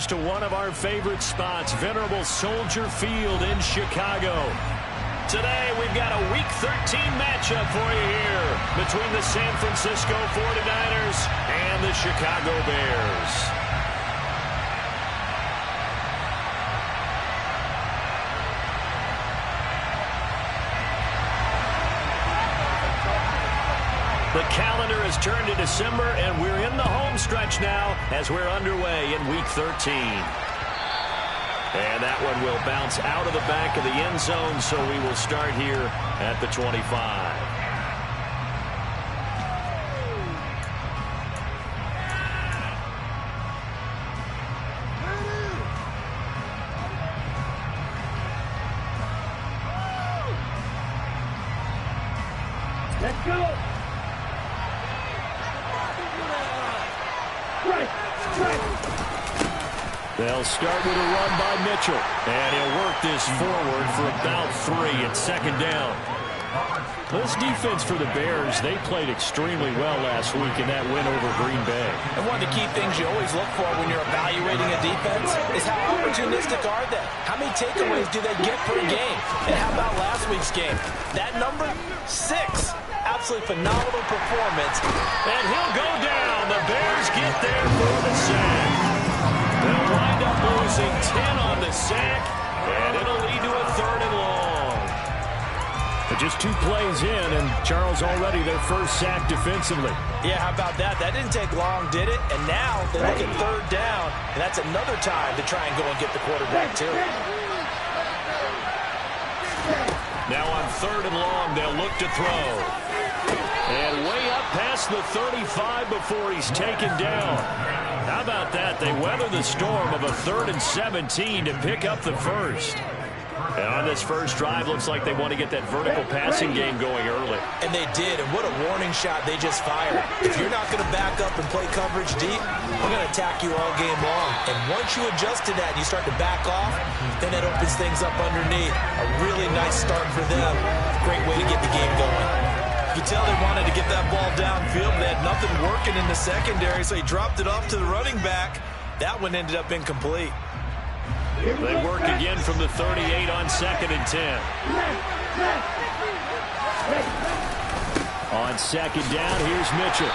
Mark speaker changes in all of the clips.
Speaker 1: To one of our favorite spots, venerable Soldier Field in Chicago. Today, we've got a Week 13 matchup for you here between the San Francisco 49ers and the Chicago Bears. The calendar has turned to December, and we're in the home stretch now as we're underway in Week 13. And that one will bounce out of the back of the end zone, so we will start here at the 25.
Speaker 2: Let's go!
Speaker 1: They'll start with a run by Mitchell. And he'll work this forward for about 3 at second down. This defense for the Bears, they played extremely well last week in that win over Green Bay.
Speaker 3: And one of the key things you always look for when you're evaluating a defense is how opportunistic are they? How many takeaways do they get per game? And how about last week's game? That number, 6. Absolutely phenomenal performance.
Speaker 1: And he'll go down. The Bears get there for the sack. They'll wind up losing 10 on the sack, and it'll lead to a 3rd and long. But just 2 plays in, and Charles already their first sack defensively.
Speaker 3: Yeah, how about that? That didn't take long, did it? And now they look at 3rd down, and that's another time to try and go and get the quarterback too.
Speaker 1: Now on 3rd and long, they'll look to throw. And way up past the 35 before he's taken down. How about that? They weather the storm of a 3rd and 17 to pick up the first. And on this first drive, looks like they want to get that vertical passing game going early.
Speaker 3: And they did, and what a warning shot they just fired. If you're not going to back up and play coverage deep, we're going to attack you all game long. And once you adjust to that and you start to back off, then that opens things up underneath. A really nice start for them. Great way to get the game going. You can tell they wanted to get that ball downfield. They had nothing working in the secondary, so he dropped it off to the running back. That one ended up incomplete.
Speaker 1: They work again from the 38 on 2nd and 10. On 2nd down, here's Mitchell.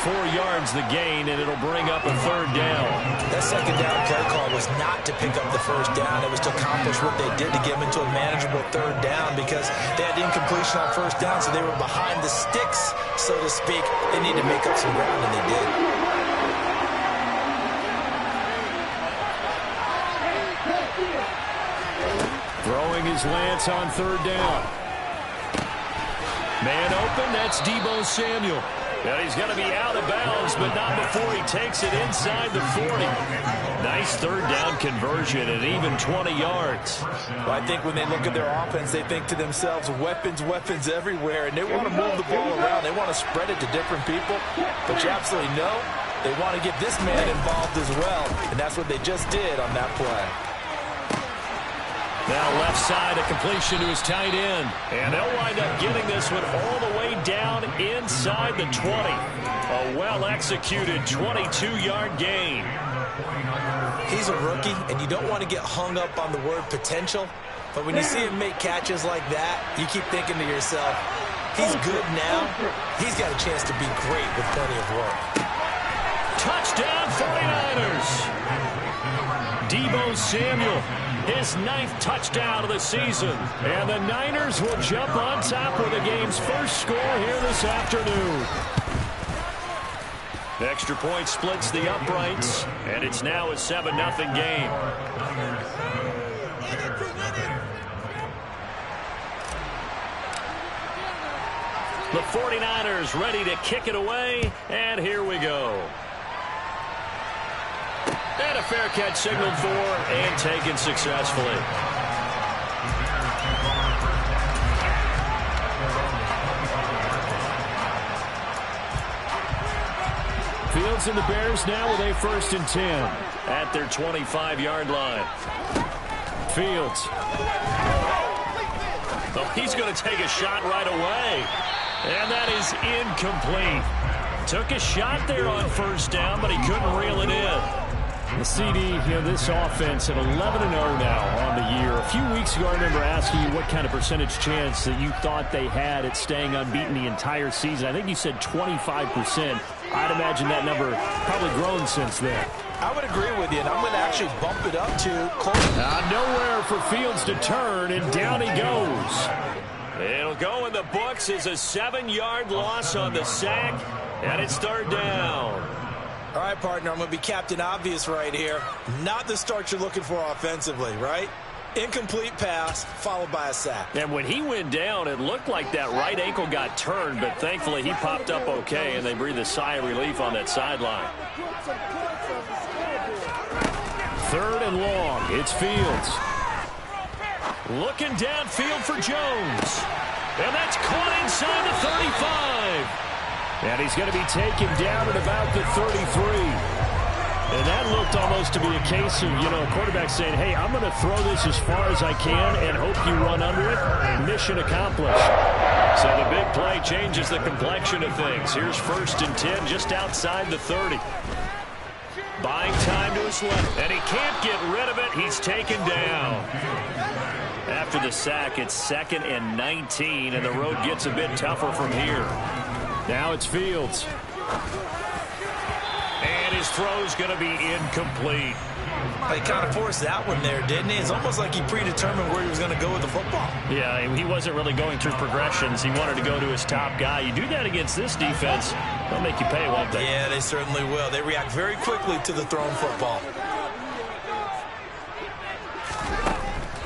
Speaker 1: 4 yards the gain, and it'll bring up a 3rd down.
Speaker 3: That 2nd down play call was not to pick up the 1st down. It was to accomplish what they did to get them into a manageable 3rd down because they had incompletion on 1st down, so they were behind the sticks, so to speak. They need to make up some ground, and they did.
Speaker 1: Throwing his Lance on 3rd down. Man open, that's Deebo Samuel. And he's going to be out of bounds, but not before he takes it inside the 40. Nice 3rd down conversion and even 20 yards.
Speaker 3: Well, I think when they look at their offense, they think to themselves, weapons, weapons everywhere, and they want to move the ball around. They want to spread it to different people, but you absolutely know they want to get this man involved as well, and that's what they just did on that play.
Speaker 1: Now left side, a completion to his tight end. And they'll wind up getting this one all the way down inside the 20. A well-executed 22-yard gain.
Speaker 3: He's a rookie, and you don't want to get hung up on the word potential. But when you see him make catches like that, you keep thinking to yourself, he's good now. He's got a chance to be great with plenty of work.
Speaker 1: Touchdown 49ers. Deebo Samuel. His 9th touchdown of the season. And the Niners will jump on top with the game's first score here this afternoon. The extra point splits the uprights, and it's now a 7-0 game. The 49ers ready to kick it away, and here we go. And a fair catch signaled for and taken successfully. Fields and the Bears now with a 1st and 10 at their 25-yard line. Fields. Oh, he's going to take a shot right away. And that is incomplete. Took a shot there on 1st down, but he couldn't reel it in. The CD, this offense at 11-0 now on the year. A few weeks ago, I remember asking you what kind of percentage chance that you thought they had at staying unbeaten the entire season. I think you said 25%. I'd imagine that number probably grown since then.
Speaker 3: I would agree with you, and I'm going to actually bump it up to close.
Speaker 1: Nowhere for Fields to turn, and down he goes. It'll go in the books as a 7-yard loss on the sack, and it's third down.
Speaker 3: All right, partner, I'm going to be Captain Obvious right here. Not the start you're looking for offensively, right? Incomplete pass, followed by a sack.
Speaker 1: And when he went down, it looked like that right ankle got turned, but thankfully he popped up okay, and they breathed a sigh of relief on that sideline. Third and long, it's Fields. Looking downfield for Jones. And that's caught inside the 35. And he's going to be taken down at about the 33. And that looked almost to be a case of, a quarterback saying, hey, I'm going to throw this as far as I can and hope you run under it. Mission accomplished. So the big play changes the complexion of things. Here's 1st and 10 just outside the 30. Buying time to his left, and he can't get rid of it. He's taken down. After the sack, it's 2nd and 19, and the road gets a bit tougher from here. Now it's Fields. And his throw's going to be incomplete.
Speaker 3: He kind of forced that one there, didn't he? It's almost like he predetermined where he was going to go with the football.
Speaker 1: Yeah, he wasn't really going through progressions. He wanted to go to his top guy. You do that against this defense, they'll make you pay, won't they?
Speaker 3: Yeah, they certainly will. They react very quickly to the thrown football.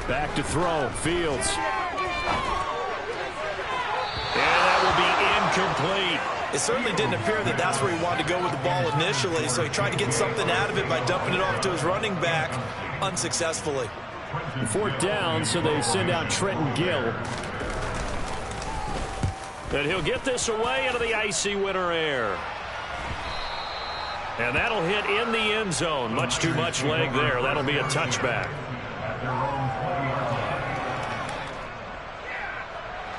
Speaker 1: Back to throw, Fields. And that will be incomplete.
Speaker 3: It certainly didn't appear that that's where he wanted to go with the ball initially, so he tried to get something out of it by dumping it off to his running back unsuccessfully.
Speaker 1: 4th down, so they send out Trenton Gill. And he'll get this away into the icy winter air. And that'll hit in the end zone. Much too much leg there. That'll be a touchback.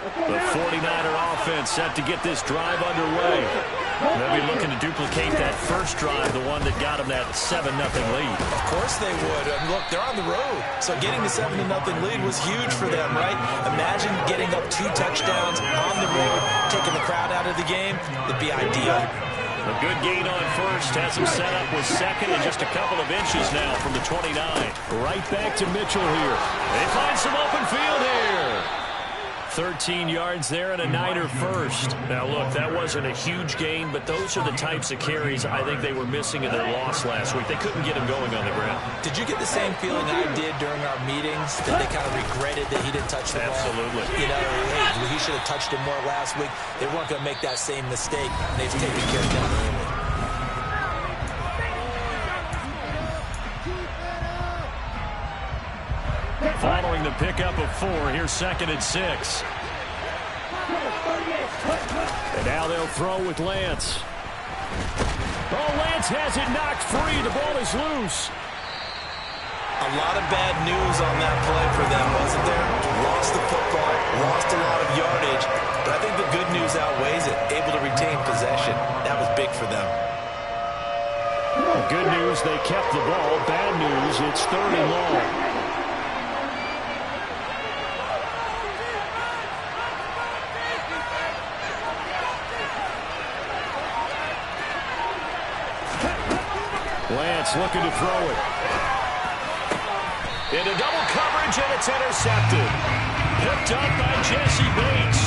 Speaker 1: The 49er offense set to get this drive underway. They'll be looking to duplicate that first drive, the one that got them that 7-0 lead.
Speaker 3: Of course they would. Look, they're on the road, so getting the 7-0 lead was huge for them, right? Imagine getting up 2 touchdowns on the road, taking the crowd out of the game. It'd be ideal.
Speaker 1: A good gain on first has him set up with 2nd and just a couple of inches now from the 29. Right back to Mitchell here. They find some open field here. 13 yards there and a Niner first. Now, look, that wasn't a huge gain, but those are the types of carries I think they were missing in their loss last week. They couldn't get him going on the ground.
Speaker 3: Did you get the same feeling I did during our meetings, that they kind of regretted that he didn't touch the ball?
Speaker 1: Absolutely.
Speaker 3: Hey, he should have touched it more last week. They weren't going to make that same mistake. They've taken care of that early.
Speaker 1: Following the pickup of 4, here's 2nd and 6. And now they'll throw with Lance. Oh, Lance has it knocked free. The ball is loose.
Speaker 3: A lot of bad news on that play for them, wasn't there? Lost the football, lost a lot of yardage, but I think the good news outweighs it. Able to retain possession. That was big for them.
Speaker 1: Good news, they kept the ball. Bad news, it's 3rd and long. Lance looking to throw it. Into double coverage, and it's intercepted. Picked up by Jesse Bates.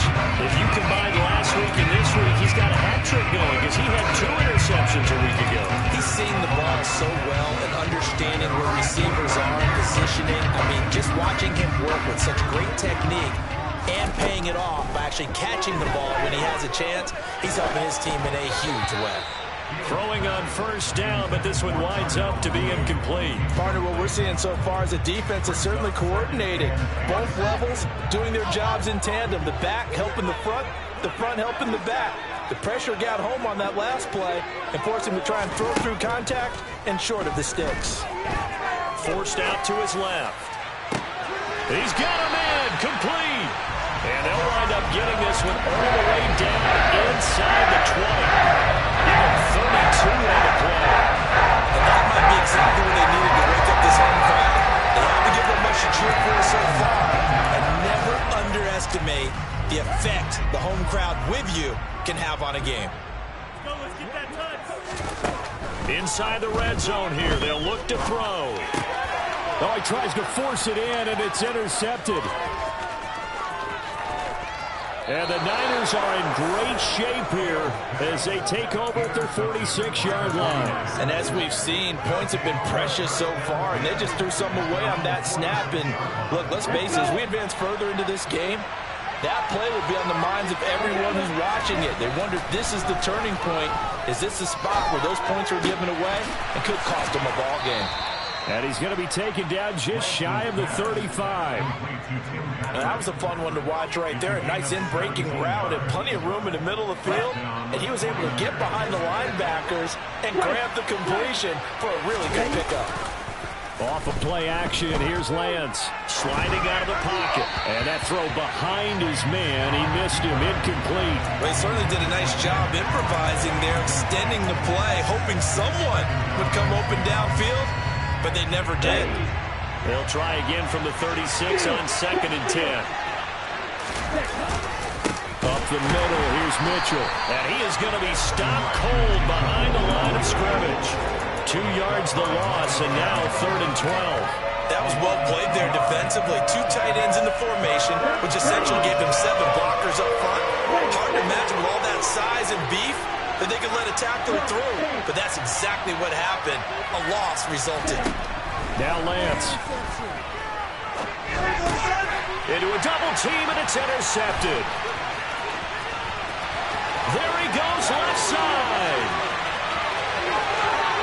Speaker 1: If you combine last week and this week, he's got a hat trick going because he had 2 interceptions a week ago.
Speaker 3: He's seeing the ball so well and understanding where receivers are and positioning. I mean, just watching him work with such great technique and paying it off by actually catching the ball when he has a chance, he's helping his team in a huge way.
Speaker 1: Throwing on 1st down, but this one winds up to be incomplete.
Speaker 3: Partner, what we're seeing so far is the defense is certainly coordinated. Both levels doing their jobs in tandem. The back helping the front helping the back. The pressure got home on that last play and forced him to try and throw through contact and short of the sticks.
Speaker 1: Forced out to his left. He's got a man, complete. And they'll wind up getting this one all the way down inside the 20. Even 32 on the play.
Speaker 3: And that might be a exactly what they needed to wake up this home crowd. They haven't given them much to cheer for so far, and never underestimate the effect the home crowd with you can have on a game.
Speaker 2: Let's get that touch.
Speaker 1: Inside the red zone here, they'll look to throw.
Speaker 4: Oh, he tries to force it in, and it's intercepted. And the Niners are in great shape here as they take over at their 46-yard line.
Speaker 3: And as we've seen, points have been precious so far, and they just threw some away on that snap. And look, let's face it, as we advance further into this game, that play will be on the minds of everyone who's watching it. They wonder if this is the turning point. Is this the spot where those points are given away and could cost them a ball game?
Speaker 4: And he's going to be taken down just shy of the 35.
Speaker 3: And that was a fun one to watch right there. A nice in-breaking route and plenty of room in the middle of the field. And he was able to get behind the linebackers and grab the completion for a really good pickup.
Speaker 4: Off of play action, here's Lance.
Speaker 1: Sliding out of the pocket.
Speaker 4: And that throw behind his man. He missed him, incomplete.
Speaker 3: Well, he certainly did a nice job improvising there, extending the play, hoping someone would come open downfield, but they never did.
Speaker 1: They'll try again from the 36 on 2nd and 10.
Speaker 4: Up the middle, here's Mitchell.
Speaker 1: And he is going to be stopped cold behind the line of scrimmage. 2 yards the loss, and now 3rd and 12.
Speaker 3: That was well played there defensively. 2 tight ends in the formation, which essentially gave them 7 blockers up front. Hard to imagine with all that size and beef that they could let a tackler through. But that's exactly what happened. A loss resulted.
Speaker 4: Now Lance.
Speaker 1: Into a double team, and it's intercepted. There he goes, left side.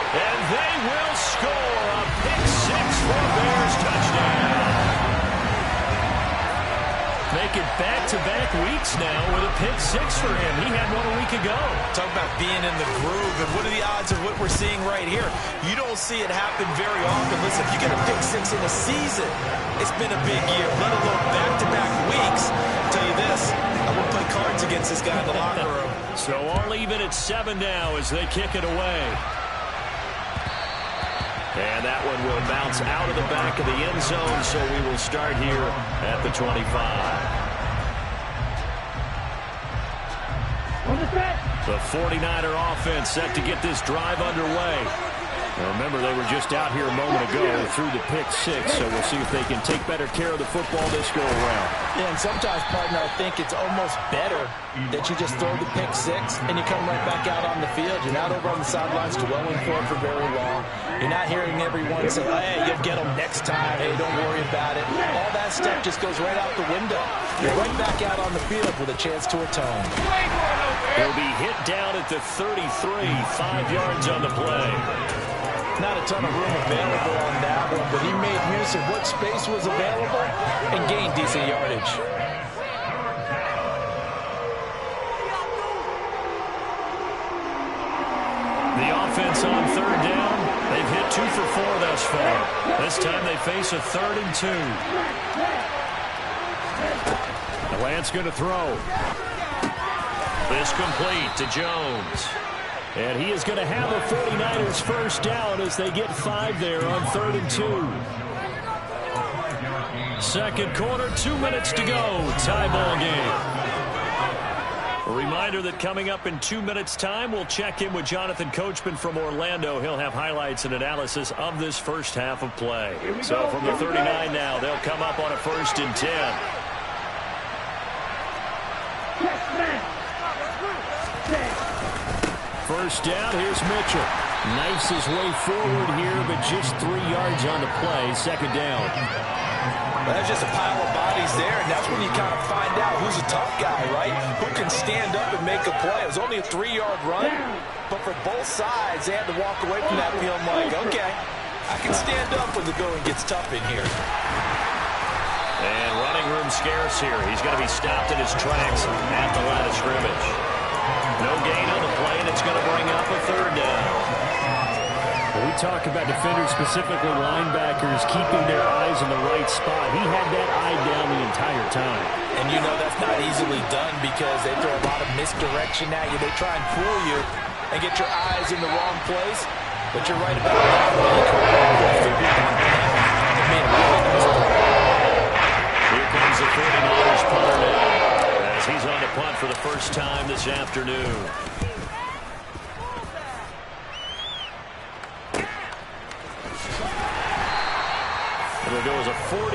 Speaker 1: And they will score a pick 6 for a Bears touchdown. Making back-to-back weeks now with a pick 6 for him. He had one a week ago.
Speaker 3: Talk about being in the groove, and what are the odds of what we're seeing right here? You don't see it happen very often. Listen, if you get a pick 6 in a season, it's been a big year, let alone back-to-back weeks. I'll tell you this, I wouldn't play cards against this guy in the locker room.
Speaker 1: So only even at 7 now as they kick it away. And that one will bounce out of the back of the end zone, so we will start here at the 25. The 49er offense set to get this drive underway. Now remember, they were just out here a moment ago through the pick 6, so we'll see if they can take better care of the football this go-around.
Speaker 3: Yeah, and sometimes, partner, I think it's almost better that you just throw the pick 6 and you come right back out on the field. You're not over on the sidelines dwelling for it for very long. You're not hearing everyone say, hey, you'll get them next time. Hey, don't worry about it. All that stuff just goes right out the window. You're right back out on the field with a chance to atone.
Speaker 1: He'll be hit down at the 33, 5 yards on the play.
Speaker 3: Not a ton of room available on that one, but he made use of what space was available and gained decent yardage.
Speaker 1: The offense on 3rd down. They've hit 2 for 4 thus far. This time they face a 3rd and 2.
Speaker 4: Lance going to throw.
Speaker 1: This complete to Jones.
Speaker 4: And he is going to have the 49ers first down as they get 5 there on 3rd and 2. Second quarter, 2 minutes to go. Tie ball game.
Speaker 1: A reminder that coming up in 2 minutes' time, we'll check in with Jonathan Coachman from Orlando. He'll have highlights and analysis of this first half of play. So from the 39 now, they'll come up on a 1st and 10.
Speaker 4: First down, here's Mitchell. Knifes his way forward here, but just 3 yards on the play. Second down.
Speaker 3: Well, that's just a pile of bodies there, and that's when you kind of find out who's a tough guy, right? Who can stand up and make a play. It was only a 3-yard run, but for both sides, they had to walk away from that feeling like, okay, I can stand up when the going gets tough in here.
Speaker 1: And running room scarce here. He's going to be stopped in his tracks at the line of scrimmage. No gain on the play, and it's going to bring up a 3rd down.
Speaker 4: When we talk about defenders, specifically linebackers, keeping their eyes in the right spot, he had that eye down the entire time.
Speaker 3: And you know that's not easily done because they throw a lot of misdirection at you. They try and fool you and get your eyes in the wrong place. But you're right about that. He figured it out now. They made a really nice play.
Speaker 1: Here comes the 49ers punter now, as he's on the punt for the first time this afternoon. It'll go as a 42,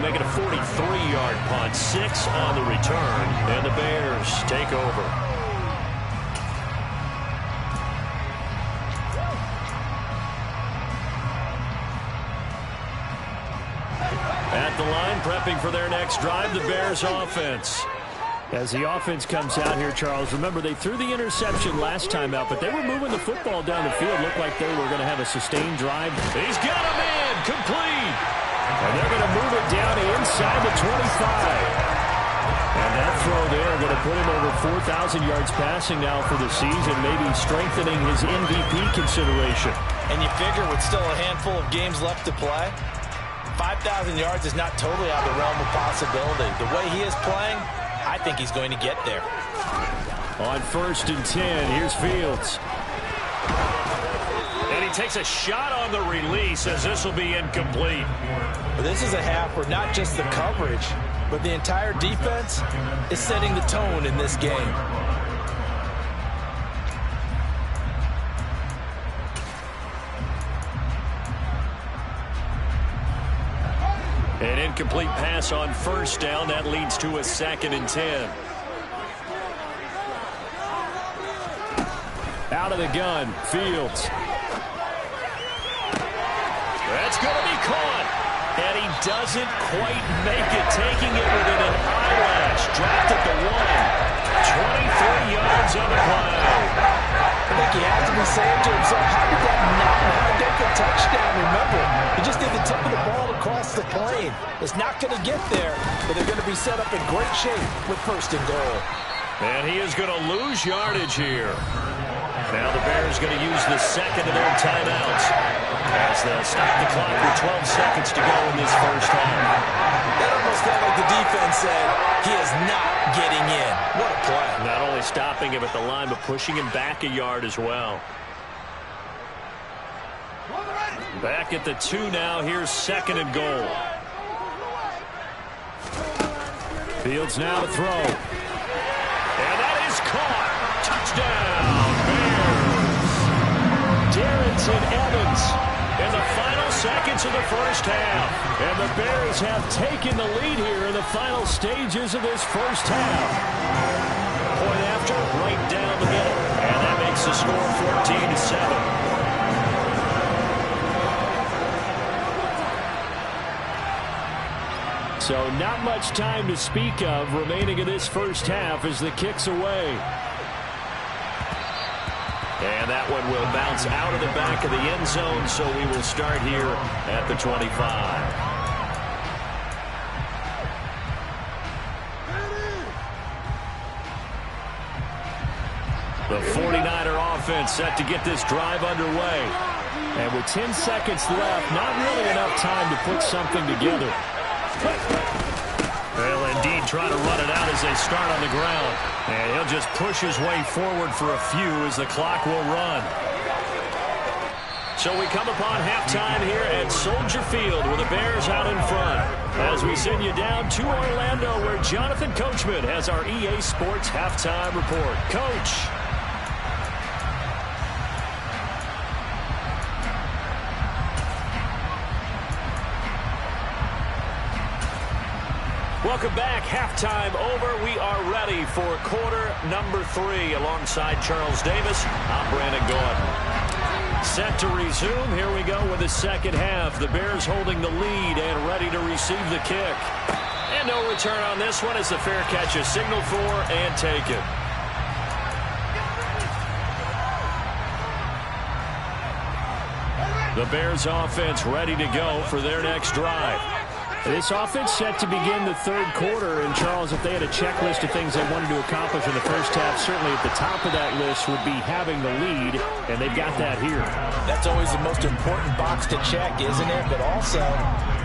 Speaker 1: make it a 43-yard punt. 6 on the return, and the Bears take over. At the line, prepping for their next drive, the Bears offense.
Speaker 4: As the offense comes out here, Charles, remember they threw the interception last time out, but they were moving the football down the field. Looked like they were going to have a sustained drive.
Speaker 1: He's got him in, complete.
Speaker 4: And they're going to move it down inside the 25. And that throw there going to put him over 4,000 yards passing now for the season, maybe strengthening his MVP consideration.
Speaker 3: And you figure with still a handful of games left to play, 5,000 yards is not totally out of the realm of possibility. The way he is playing, I think he's going to get there.
Speaker 4: On 1st and 10, here's Fields.
Speaker 1: And he takes a shot on the release as this will be incomplete.
Speaker 3: But this is a half where not just the coverage, but the entire defense is setting the tone in this game.
Speaker 1: An incomplete pass on 1st down. That leads to a 2nd and 10.
Speaker 4: Out of the gun, Fields.
Speaker 1: That's going to be caught. And he doesn't quite make it, taking it within an eyelash. Dropped at the 1. 23 yards on the play.
Speaker 3: I think he has to be saying to himself, how did that not make a touchdown? Remember, he just did the tip of the ball across the plane. It's not going to get there, but they're going to be set up in great shape with 1st and goal.
Speaker 1: And he is going to lose yardage here. Now the Bears going to use the 2nd of their timeouts as they stop the clock with 12 seconds to go in this first half.
Speaker 3: That almost felt like the defense said, he is not getting in. What a play.
Speaker 1: Not only stopping him at the line, but pushing him back a yard as well. Back at the 2 now. Here's 2nd and goal.
Speaker 4: Fields now to throw.
Speaker 1: And that is caught. Touchdown, Bears.
Speaker 4: Darrington Evans
Speaker 1: In the final seconds of the first half.
Speaker 4: And the Bears have taken the lead here in the final stages of this first half.
Speaker 1: Point after, right down the middle. And that makes the score 14-7.
Speaker 4: So not much time to speak of remaining in this first half as the kick's away.
Speaker 1: And that one will bounce out of the back of the end zone, so we will start here at the 25. The 49er offense set to get this drive underway.
Speaker 4: And with 10 seconds left, not really enough time to put something together.
Speaker 1: They'll indeed try to run it out as they start on the ground. And he'll just push his way forward for a few as the clock will run. So we come upon halftime here at Soldier Field with the Bears out in front. As we send you down to Orlando where Jonathan Coachman has our EA Sports halftime report. Coach. Welcome back. Halftime over. We are ready for quarter number 3 alongside Charles Davis. I'm Brandon Gordon. Set to resume. Here we go with the second half. The Bears holding the lead and ready to receive the kick. And no return on this one as the fair catch is signaled for and taken. The Bears offense ready to go for their next drive.
Speaker 4: This offense set to begin the third quarter, and Charles, if they had a checklist of things they wanted to accomplish in the first half, certainly at the top of that list would be having the lead, and they've got that here.
Speaker 3: That's always the most important box to check, isn't it? But also,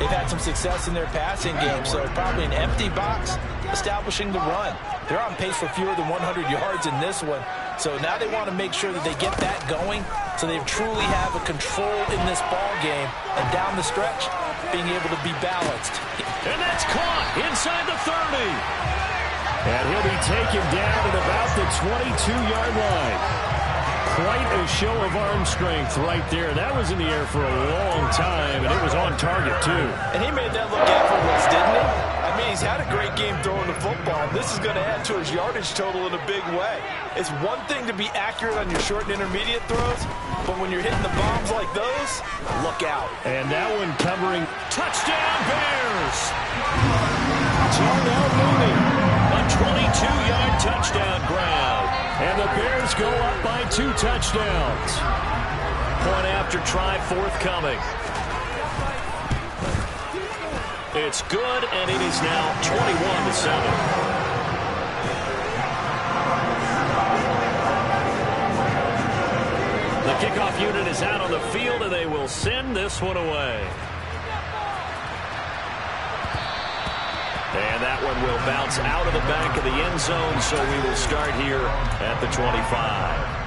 Speaker 3: they've had some success in their passing game, so probably an empty box establishing the run. They're on pace for fewer than 100 yards in this one, so now they want to make sure that they get that going So they truly have a control in this ball game. And down the stretch, being able to be balanced.
Speaker 1: And that's caught inside the 30. And he'll be taken down at about the 22-yard line. Quite a show of arm strength right there. That was in the air for a long time, and it was on target, too.
Speaker 5: And he made that look effortless, didn't he? I mean, he's had a great game throwing the football. This is going to add to his yardage total in a big way. It's one thing to be accurate on your short and intermediate throws, but when you're hitting the bombs like those, look out.
Speaker 1: And that one covering. Touchdown, Bears! Darnell Mooney, a 22-yard touchdown grab. And the Bears go up by 2 touchdowns. Point after try forthcoming. It's good, and it is now 21-7. The kickoff unit is out on the field, and they will send this one away. And that one will bounce out of the back of the end zone, so we will start here at the 25.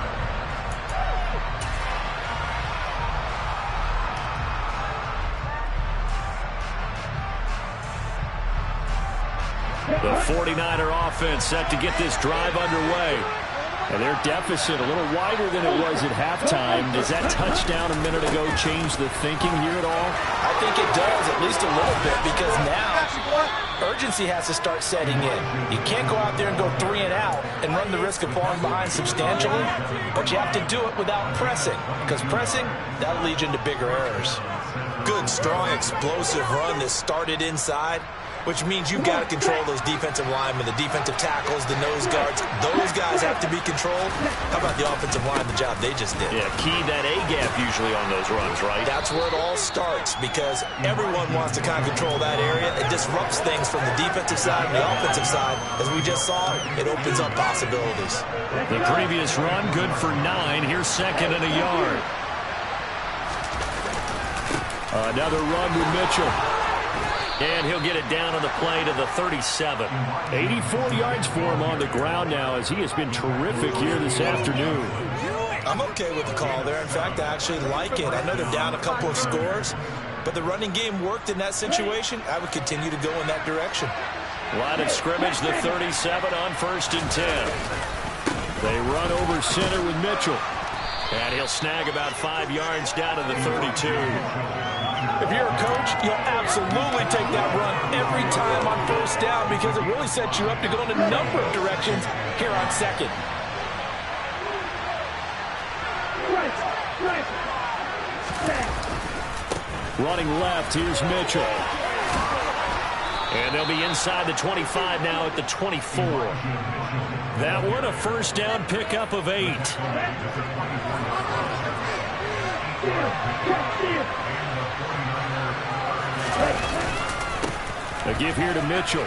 Speaker 1: The 49er offense set to get this drive underway. And their deficit a little wider than it was at halftime. Does that touchdown a minute ago change the thinking here at all?
Speaker 3: I think it does, at least a little bit, because now urgency has to start setting in. You can't go out there and go 3 and out and run the risk of falling behind substantially, but you have to do it without pressing, because pressing, that'll lead you into bigger errors. Good, strong, explosive run that started inside, which means you've got to control those defensive linemen, the defensive tackles, the nose guards. Those guys have to be controlled. How about the offensive line, the job they just did?
Speaker 1: Yeah, key that A-gap usually on those runs, right?
Speaker 3: That's where it all starts, because everyone wants to kind of control that area. It disrupts things from the defensive side and the offensive side. As we just saw, it opens up possibilities.
Speaker 1: The previous run, good for 9. Here's second and a yard. Another run with Mitchell. And he'll get it down on the play to the 37. 84 yards for him on the ground now, as he has been terrific here this afternoon.
Speaker 3: I'm okay with the call there. In fact, I actually like it. I know they're down a couple of scores, but the running game worked in that situation. I would continue to go in that direction.
Speaker 1: Line of scrimmage, the 37 on 1st and 10. They run over center with Mitchell. And he'll snag about 5 yards down to the 32.
Speaker 5: If you're a coach, you'll absolutely take that run every time on 1st down, because it really sets you up to go in a number of directions here on 2nd.
Speaker 1: Running left, here's Mitchell. And they'll be inside the 25 now at the 24. That one, a 1st down pickup of 8. A give here to Mitchell.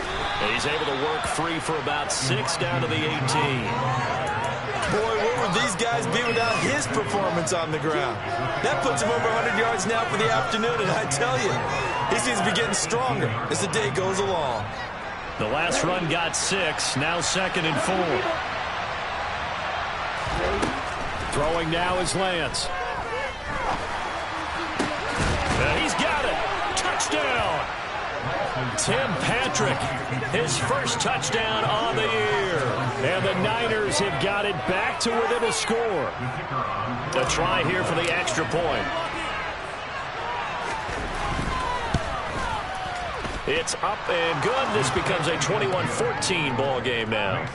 Speaker 1: He's able to work free for about 6 down to the 18.
Speaker 3: Boy, what would these guys be without his performance on the ground? That puts him over 100 yards now for the afternoon, and I tell you, he seems to be getting stronger as the day goes along.
Speaker 1: The last run got 6, now 2nd and 4. Throwing now is Lance. He's got it. Touchdown. Tim Patrick, his first touchdown on the year. And the Niners have got it back to within a score. A try here for the extra point. It's up and good. This becomes a 21-14 ball game now.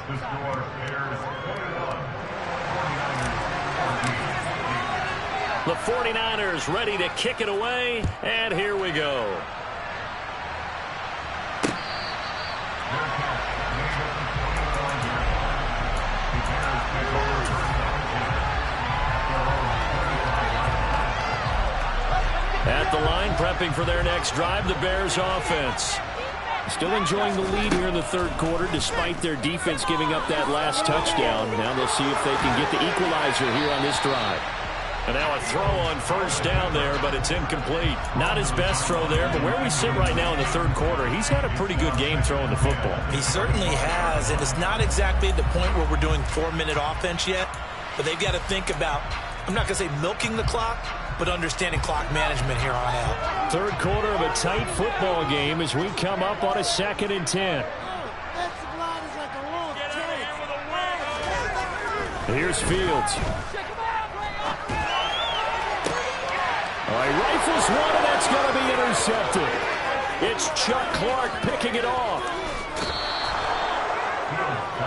Speaker 1: The 49ers ready to kick it away, and here we go. At the line, prepping for their next drive, the Bears offense. Still enjoying the lead here in the 3rd quarter, despite their defense giving up that last touchdown. Now they'll see if they can get the equalizer here on this drive. And now a throw on 1st down there, but it's incomplete. Not his best throw there, but where we sit right now in the 3rd quarter, he's had a pretty good game throwing the football.
Speaker 3: He certainly has, and it's not exactly the point where we're doing 4-minute offense yet, but they've got to think about I'm not going to say milking the clock, but understanding clock management here on out.
Speaker 4: Third quarter of a tight football game as we come up on a 2nd and 10. Here's Fields. All right, rifles one, and that's going to be intercepted. It's Chuck Clark picking it off.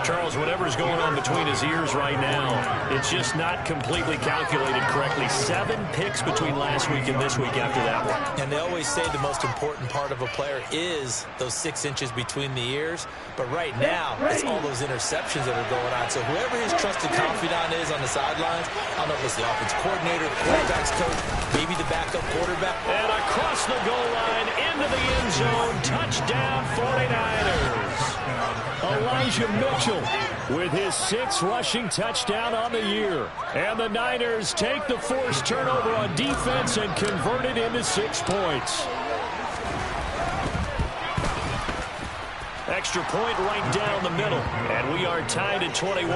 Speaker 1: Charles, whatever's going on between his ears right now, it's just not completely calculated correctly. 7 picks between last week and this week after that one.
Speaker 3: And they always say the most important part of a player is those 6 inches between the ears. But right now, it's all those interceptions that are going on. So whoever his trusted confidant is on the sidelines, I don't know if it's the offense coordinator, the quarterback's coach, maybe the backup quarterback.
Speaker 1: And across the goal line, into the end zone, touchdown 49ers.
Speaker 4: Elijah Mitchell with his 6th rushing touchdown on the year. And the Niners take the forced turnover on defense and convert it into 6 points.
Speaker 1: Extra point right down the middle. And we are tied at 21.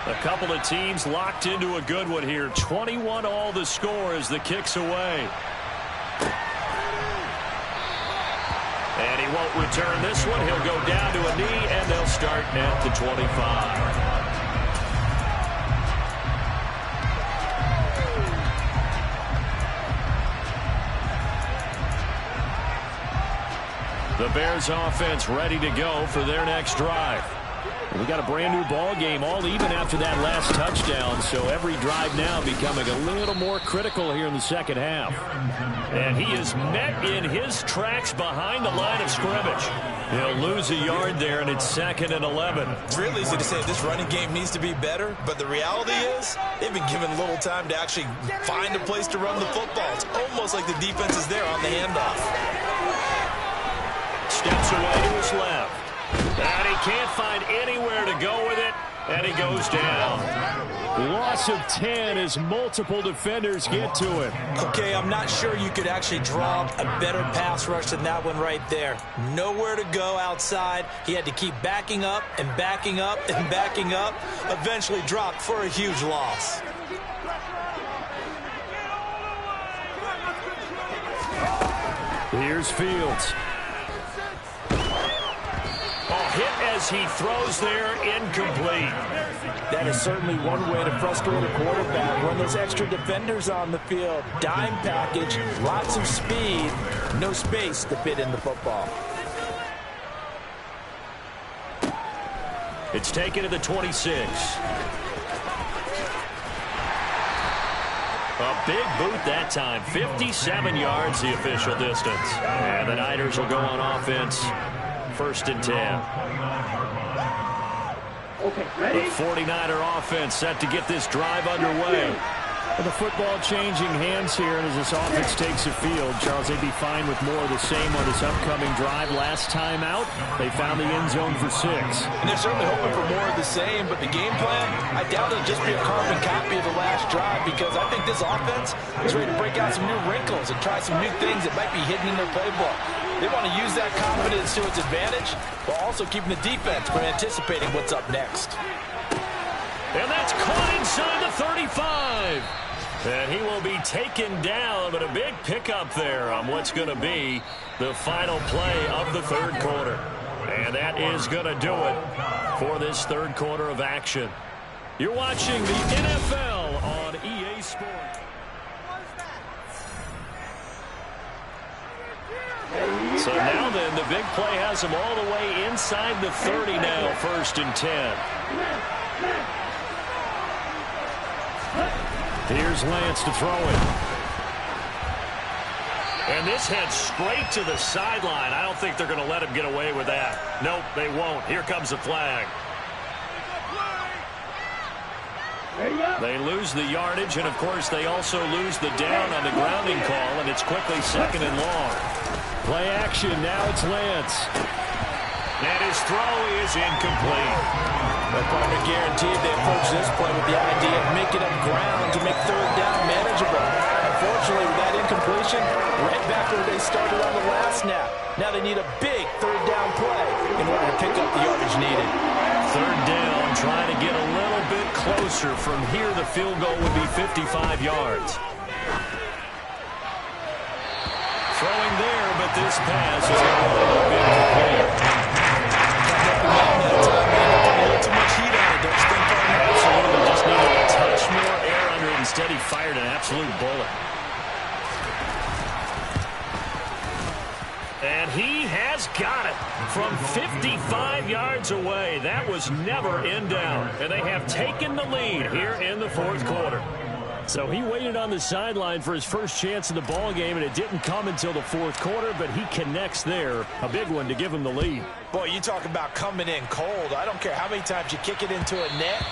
Speaker 1: A couple of teams locked into a good one here. 21 all the score as the kick's away. And he won't return this one. He'll go down to a knee, and they'll start at the 25. The Bears offense ready to go for their next drive. We got a brand new ball game all even after that last touchdown, so every drive now becoming a little more critical here in the second half. And he is met in his tracks behind the line of scrimmage. He'll lose a yard there, and it's 2nd and 11.
Speaker 3: It's real easy to say this running game needs to be better, but the reality is they've been given little time to actually find a place to run the football. It's almost like the defense is there on the handoff.
Speaker 1: Steps away to his left. And he can't find anywhere to go with it, and he goes down.
Speaker 4: Loss of 10 as multiple defenders get to him.
Speaker 3: Okay, I'm not sure you could actually draw a better pass rush than that one right there. Nowhere to go outside. He had to keep backing up and backing up and backing up. Eventually dropped for a huge loss.
Speaker 4: Here's Fields.
Speaker 1: Hit as he throws there, incomplete.
Speaker 5: That is certainly one way to frustrate a quarterback. Run those extra defenders on the field. Dime package, lots of speed, no space to fit in the football.
Speaker 1: It's taken to the 26. A big boot that time. 57 yards the official distance. And the Niners will go on offense. 1st and 10. The 49er offense set to get this drive underway.
Speaker 4: And the football changing hands here, and as this offense takes the field, Charles, they'd be fine with more of the same on this upcoming drive. Last time out, they found the end zone for 6.
Speaker 5: And they're certainly hoping for more of the same, but the game plan, I doubt it'll just be a carbon copy of the last drive, because I think this offense is ready to break out some new wrinkles and try some new things that might be hidden in their playbook. They want to use that confidence to its advantage, while also keeping the defense from anticipating what's up next.
Speaker 1: And that's caught inside the 35. And he will be taken down, but a big pickup there on what's going to be the final play of the third quarter. And that is going to do it for this third quarter of action. You're watching the NFL on EA Sports. So now then, the big play has him all the way inside the 30 now, 1st and 10.
Speaker 4: Here's Lance to throw it.
Speaker 1: And this heads straight to the sideline. I don't think they're going to let him get away with that. Nope, they won't. Here comes the flag. They lose the yardage, and of course they also lose the down on the grounding call, and it's quickly 2nd and long.
Speaker 4: Play action, now it's Lance.
Speaker 1: And his throw is incomplete.
Speaker 5: Their partner guaranteed they approach this play with the idea of making up ground to make 3rd down manageable. Unfortunately, with that incompletion, right back where they started on the last snap. Now they need a big third down play in order to pick up the yardage needed.
Speaker 1: Third down, trying to get a little bit closer. From here, the field goal would be 55 yards. Throwing there, but this pass is going to be incomplete.
Speaker 5: A little too much heat on it, don't you think, partner?
Speaker 1: Absolutely, just needed a touch more air under it. Instead, he fired an absolute bullet. And he has got it from 55 yards away. That was never in doubt. And they have taken the lead here in the fourth quarter. So he waited on the sideline for his first chance in the ball game, and it didn't come until the fourth quarter, but he connects there. A big one to give him the lead.
Speaker 5: Boy, you talk about coming in cold. I don't care how many times you kick it into a net.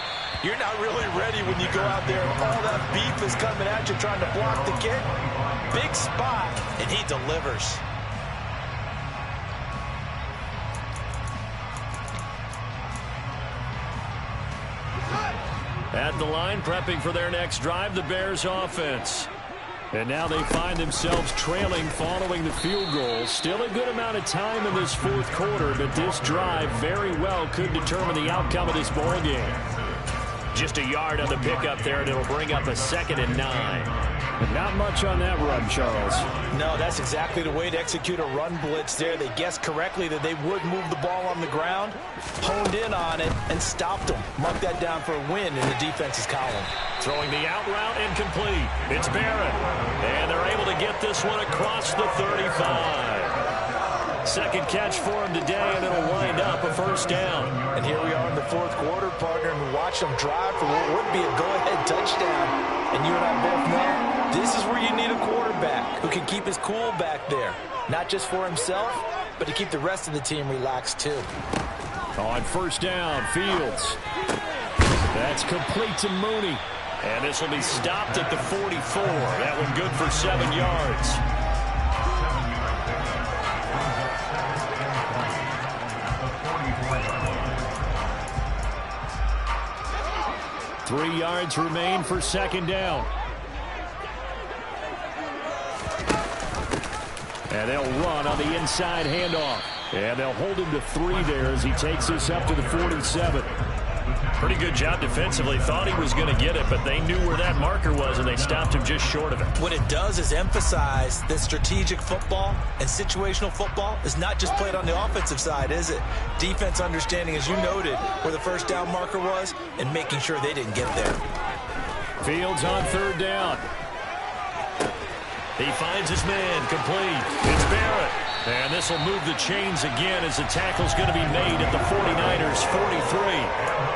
Speaker 5: You're not really ready when you go out there and all that beef is coming at you trying to block the kick. Big spot, and he delivers.
Speaker 1: At the line, prepping for their next drive, the Bears offense. And now they find themselves trailing following the field goal. Still a good amount of time in this fourth quarter, but this drive very well could determine the outcome of this ball game. Just a yard on the pickup there, and it'll bring up a 2nd and 9.
Speaker 4: Not much on that run, Charles.
Speaker 5: No, that's exactly the way to execute a run blitz there. They guessed correctly that they would move the ball on the ground, honed in on it, and stopped them. Marked that down for a win in the defense's column.
Speaker 1: Throwing the out route incomplete. It's Barrett. And they're able to get this one across the 35. Second catch for him today, and it'll wind up a first down.
Speaker 5: And here we are in the fourth quarter, partner, and we watch them drive for what would be a go-ahead touchdown. And you and I both know this is where you need a quarterback who can keep his cool back there. Not just for himself, but to keep the rest of the team relaxed too.
Speaker 4: On first down, Fields. That's complete to Mooney.
Speaker 1: And this will be stopped at the 44. That one good for 7 yards.
Speaker 4: Three yards remain for second down. And they'll run on the inside handoff. And they'll hold him to 3 there as he takes this up to the 47.
Speaker 1: Pretty good job defensively. Thought he was going to get it, but they knew where that marker was, and they stopped him just short of it.
Speaker 5: What it does is emphasize that strategic football and situational football is not just played on the offensive side, is it? Defense understanding, as you noted, where the first down marker was and making sure they didn't get there.
Speaker 4: Fields on third down.
Speaker 1: He finds his man complete. It's Barrett. And this will move the chains again as the tackle's going to be made at the 49ers 43.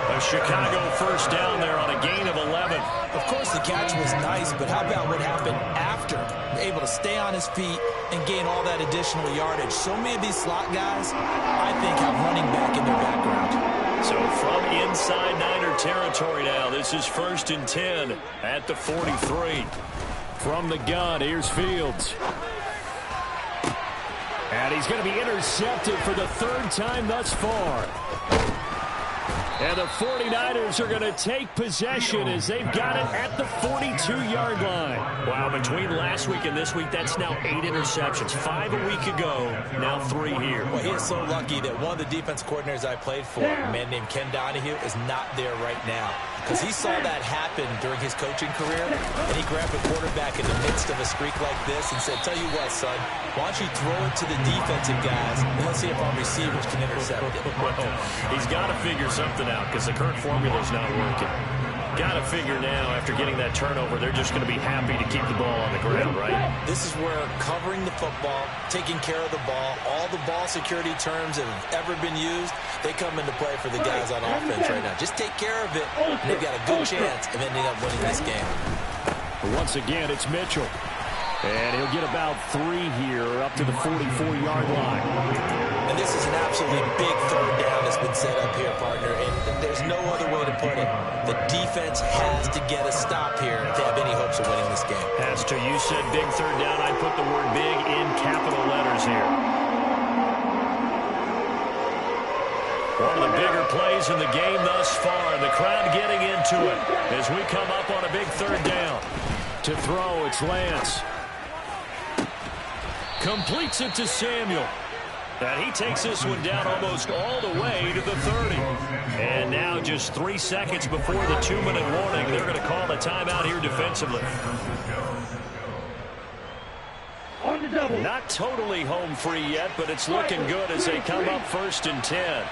Speaker 1: A Chicago first down there on a gain of 11.
Speaker 5: Of course, the catch was nice, but how about what happened after? Able to stay on his feet and gain all that additional yardage. So many of these slot guys, I think, have running back in their background.
Speaker 1: So from inside Niner territory now, this is 1st and 10 at the 43.
Speaker 4: From the gun, here's Fields. And he's going to be intercepted for the 3rd time thus far. And the 49ers are going to take possession as they've got it at the 42-yard line.
Speaker 1: Wow, between last week and this week, that's now 8 interceptions. 5 a week ago, now 3 here.
Speaker 5: Well, he is so lucky that one of the defense coordinators I played for, a man named Ken Donahue, is not there right now. Because he saw that happen during his coaching career, and he grabbed a quarterback in the midst of a streak like this and said, tell you what, son, why don't you throw it to the defensive guys, and let's see if our receivers can intercept it.
Speaker 1: Well, he's got to figure something out because the current formula is not working. Got to figure now, after getting that turnover, they're just going to be happy to keep the ball on the ground, right?
Speaker 5: This is where covering the football, taking care of the ball, all the ball security terms that have ever been used, they come into play for the guys on offense right now. Just take care of it, and they've got a good chance of ending up winning this game.
Speaker 4: Once again, it's Mitchell. And he'll get about 3 here up to the 44-yard line.
Speaker 5: And this is an absolutely big third down that's been set up here, partner, and there's no other way to put it. The defense has to get a stop here if they have any hopes of winning this game.
Speaker 1: Has to. You said big third down. I put the word big in capital letters here. One of the bigger plays in the game thus far. The crowd getting into it as we come up on a big third down.
Speaker 4: To throw, it's Lance.
Speaker 1: Completes it to Samuel. And he takes this one down almost all the way to the 30. And now just 3 seconds before the 2-minute warning, they're going to call a timeout here defensively. Not totally home free yet, but it's looking good as they come up 1st and 10.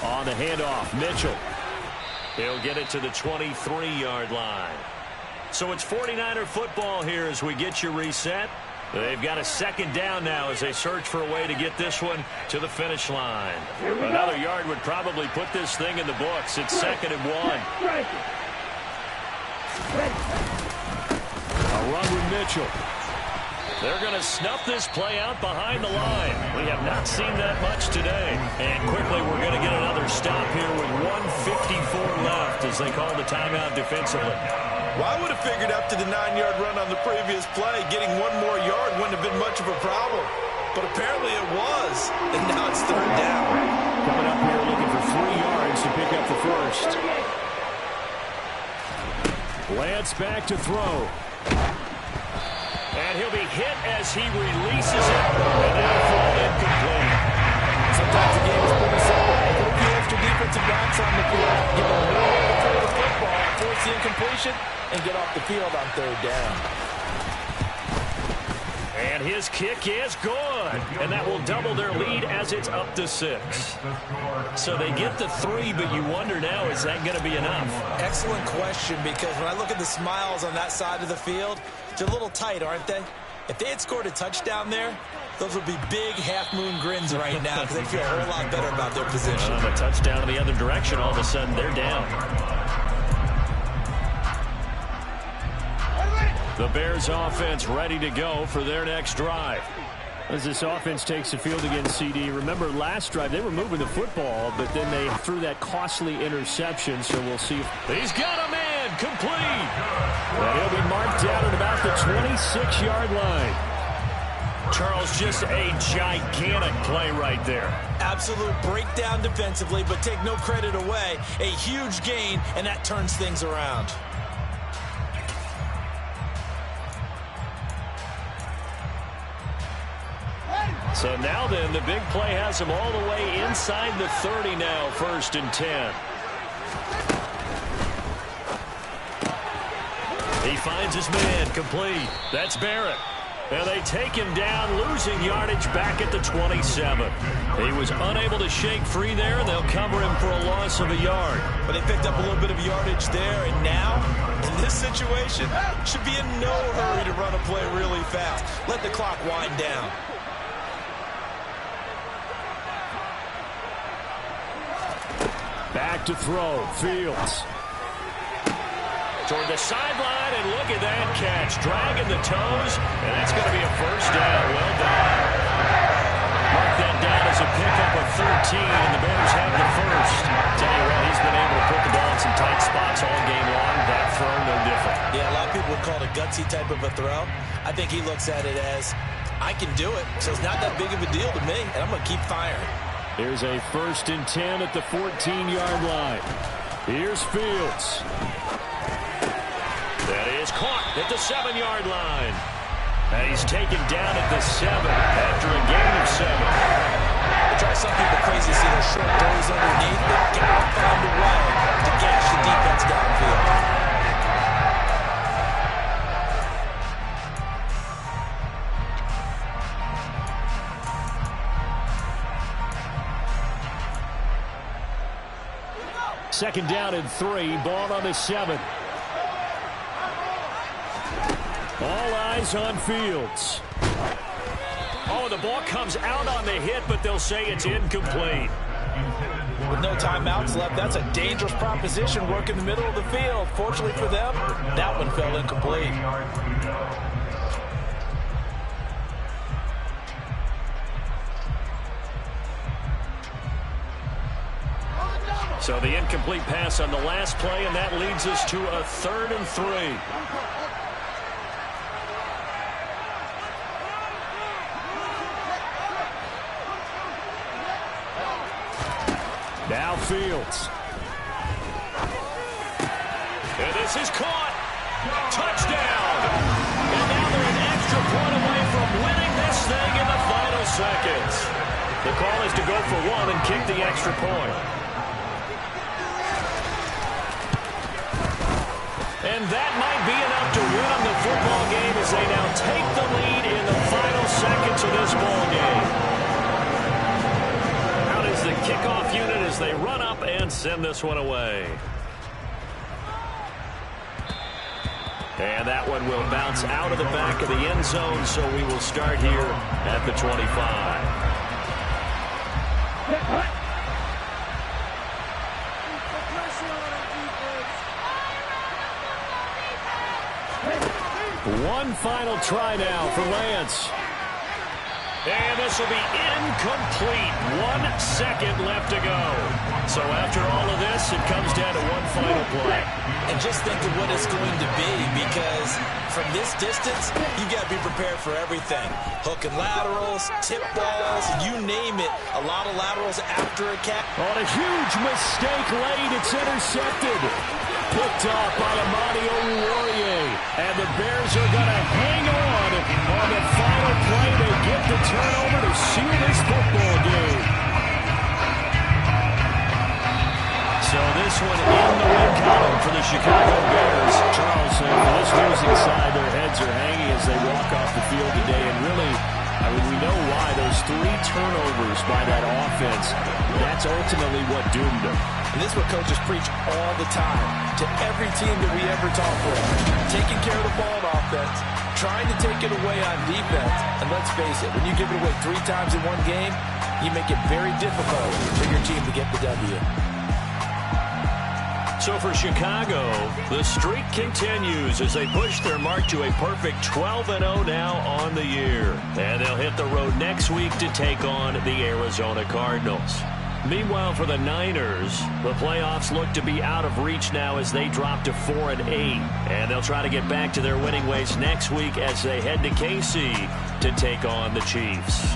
Speaker 1: On the handoff, Mitchell. He'll get it to the 23-yard line. So it's 49er football here as we get you reset. They've got a 2nd down now as they search for a way to get this one to the finish line. Another yard would probably put this thing in the books. It's 2nd and 1. A run with Mitchell. They're going to snuff this play out behind the line. We have not seen that much today. And quickly we're going to get another stop here with 1:54 left as they call the timeout defensively.
Speaker 5: Well, I would have figured up to the 9-yard run on the previous play. Getting 1 more yard wouldn't have been much of a problem. But apparently it was. And now it's 3rd down.
Speaker 4: Coming up here looking for 3 yards to pick up the first. Lance back to throw. And he'll be hit as he releases it. And that'll fall incomplete.
Speaker 5: Sometimes the game is pretty simple. Put a few extra defensive backs on the field. Give them a little way to throw the football, force the incompletion, and get off the field on 3rd down.
Speaker 1: And his kick is good. And that will double their lead as it's up to 6. So they get the 3, but you wonder now, is that going to be enough?
Speaker 3: Excellent question, because when I look at the smiles on that side of the field, they're a little tight, aren't they? If they had scored a touchdown there, those would be big half-moon grins right now because they feel a whole lot better about their position.
Speaker 1: A touchdown in the other direction, all of a sudden they're down. The Bears offense ready to go for their next drive.
Speaker 4: As this offense takes the field against CD, remember last drive they were moving the football, but then they threw that costly interception, so we'll see.
Speaker 1: He's got a man, complete.
Speaker 4: And he'll be marked down at about the 26-yard line.
Speaker 1: Charles, just a gigantic play right there.
Speaker 3: Absolute breakdown defensively, but take no credit away. A huge gain, and that turns things around.
Speaker 1: So now then, the big play has him all the way inside the 30 now, 1st and 10. He finds his man, complete. That's Barrett. And they take him down, losing yardage back at the 27. He was unable to shake free there, and they'll cover him for a loss of a yard.
Speaker 3: But they picked up a little bit of yardage there, and now, in this situation, should be in no hurry to run a play really fast. Let the clock wind down.
Speaker 4: Back to throw, Fields.
Speaker 1: Toward the sideline, and look at that catch. Dragging the toes, and that's going to be a 1st down. Well done. Mark that down as a pickup of 13, and the Bears have the first. Tell you what, he's been able to put the ball in some tight spots all game long. That throw, no different.
Speaker 3: Yeah, a lot of people would call it a gutsy type of a throw. I think he looks at it as, I can do it, so it's not that big of a deal to me, and I'm going to keep firing.
Speaker 4: Here's a 1st and 10 at the 14-yard line. Here's Fields.
Speaker 1: That is caught at the 7-yard line. And he's taken down at the 7 after a gain of 7.
Speaker 3: It drives some people crazy to see those short throws underneath. They've got to find a way to gash the defense downfield.
Speaker 4: Second down and 3, ball on the 7. All eyes on Fields.
Speaker 1: Oh, the ball comes out on the hit, but they'll say it's incomplete.
Speaker 5: With no timeouts left, that's a dangerous proposition. Work in the middle of the field. Fortunately for them, that one fell incomplete.
Speaker 1: So the incomplete pass on the last play, and that leads us to a 3rd and 3.
Speaker 4: Now Fields.
Speaker 1: And this is caught. Touchdown! And now they're an extra point away from winning this thing in the final seconds. The call is to go for one and kick the extra point. And that might be enough to win them the football game as they now take the lead in the final seconds of this ball game. Out is the kickoff unit as they run up and send this one away. And that one will bounce out of the back of the end zone, so we will start here at the 25. One final try now for Lance. And this will be incomplete. 1 second left to go. So after all of this, it comes down to one final play.
Speaker 3: And just think of what it's going to be, because from this distance, you got to be prepared for everything. Hook and laterals, tip balls, you name it. A lot of laterals after a catch.
Speaker 4: On a huge mistake late, it's intercepted. Picked off by Amani Oruwariye. And the Bears are going to hang on the final play. They get the turnover to seal this football game. So this one in the win column for the Chicago Bears. Charles, for this losing side, their heads are hanging as they walk off the field today. And really, I mean, we know why. Those 3 turnovers by that offense, that's ultimately what doomed them.
Speaker 5: And this is what coaches preach all the time to every team that we ever talk with. Taking care of the ball on offense, trying to take it away on defense. And let's face it, when you give it away 3 times in one game, you make it very difficult for your team to get the W.
Speaker 1: So for Chicago, the streak continues as they push their mark to a perfect 12-0 now on the year. And they'll hit the road next week to take on the Arizona Cardinals. Meanwhile, for the Niners, the playoffs look to be out of reach now as they drop to 4-8. And they'll try to get back to their winning ways next week as they head to KC to take on the Chiefs.